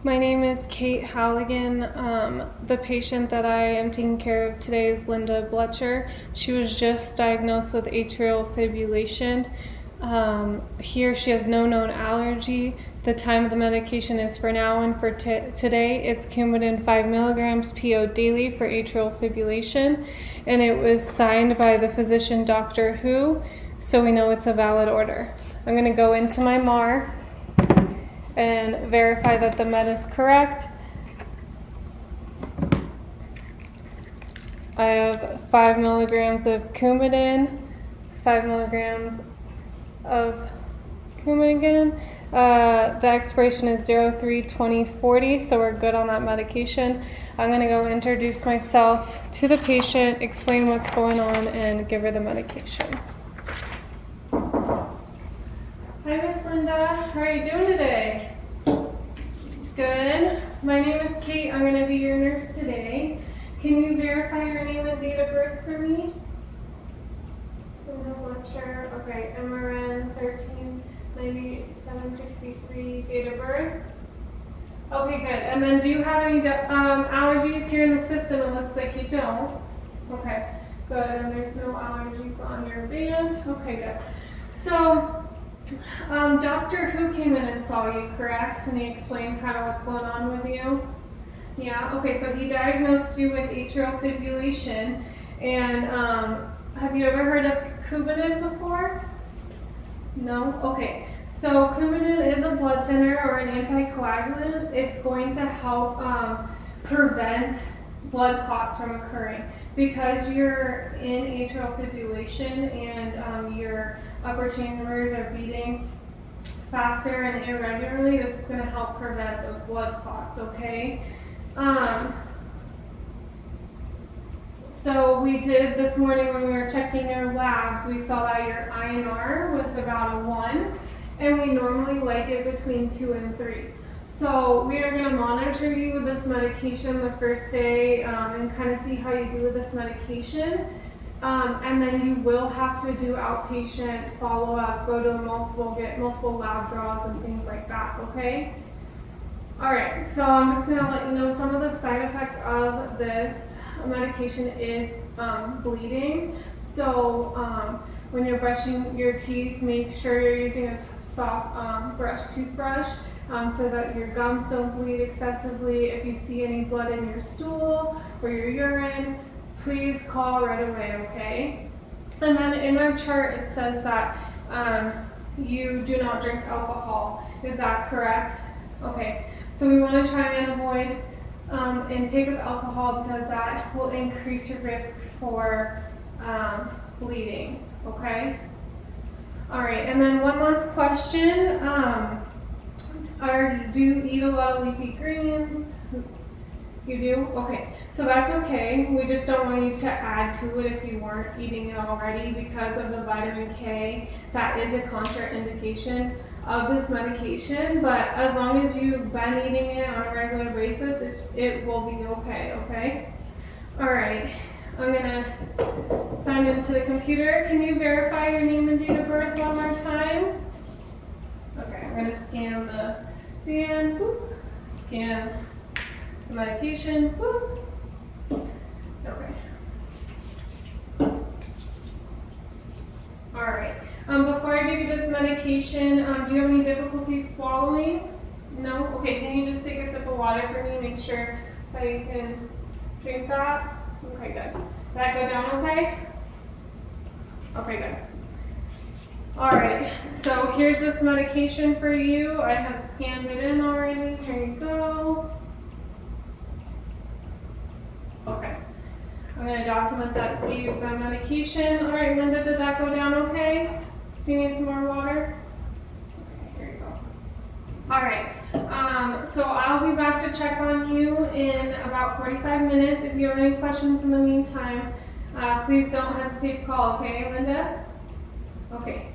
My name is Kate Halligan. The patient that I am taking care of today is Linda Bletcher. She was just diagnosed with atrial fibrillation. Here she has no known allergy. The time of the medication is for now and for today. It's Coumadin 5 milligrams PO daily for atrial fibrillation, and it was signed by the physician Dr. Hu, so we know it's a valid order. I'm going to go into my MAR and verify that the med is correct. I have 5 milligrams of Coumadin, 5 milligrams of Coumadin. The expiration is 03/20/40, so we're good on that medication. I'm going to go introduce myself to the patient, explain what's going on, and give her the medication. Hi, Miss Linda. How are you doing today? Good. My name is Kate. I'm going to be your nurse today. Can you verify your name and date of birth for me? Linda Bletcher. Okay. MRN 139763. Date of birth. Okay, good. And then do you have any allergies here in the system? It looks like you don't. Okay, good. And there's no allergies on your band. Okay, good. So, Dr. Hu came in and saw you, correct? And he explained kind of what's going on with you? Yeah, okay, so he diagnosed you with atrial fibrillation. And have you ever heard of Coumadin before? No? Okay. So Coumadin is a blood thinner or an anticoagulant. It's going to help prevent blood clots from occurring. Because you're in atrial fibrillation and your upper chambers are beating faster and irregularly, this is going to help prevent those blood clots, okay? So we did this morning when we were checking your labs, we saw that your INR was about a 1, and we normally like it between 2 and 3. So we are going to monitor you with this medication the first day and kind of see how you do with this medication. And then you will have to do outpatient follow-up, go to get multiple lab draws and things like that, okay? All right, so I'm just going to let you know some of the side effects of this medication is bleeding. So when you're brushing your teeth, make sure you're using a soft toothbrush so that your gums don't bleed excessively. If you see any blood in your stool or your urine, please call right away, okay? And then in our chart it says that you do not drink alcohol. Is that correct? Okay, so we want to try and avoid intake of alcohol because that will increase your risk for bleeding, okay? All right, and then one last question. Do you eat a lot of leafy greens? You do? Okay, so that's okay. We just don't want you to add to it if you weren't eating it already because of the vitamin K. That is a contraindication of this medication, but as long as you've been eating it on a regular basis, it will be okay, okay? All right, I'm gonna sign into the computer. Can you verify your name and date of birth one more time? Okay, I'm gonna scan the band, boop, scan the medication, boop. Okay. All right. Before I give you this medication, do you have any difficulty swallowing? No? Okay, can you just take a sip of water for me? Make sure that you can drink that. Okay, good. Did that go down okay? Okay, good. All right, so here's this medication for you. I have scanned it in already. Here you go. Okay. I'm going to document that you've got medication. All right, Linda, did that go down okay? Do you need some more water? Okay, here you go. All right, so I'll be back to check on you in about 45 minutes. If you have any questions in the meantime, please don't hesitate to call, okay, Linda? Okay.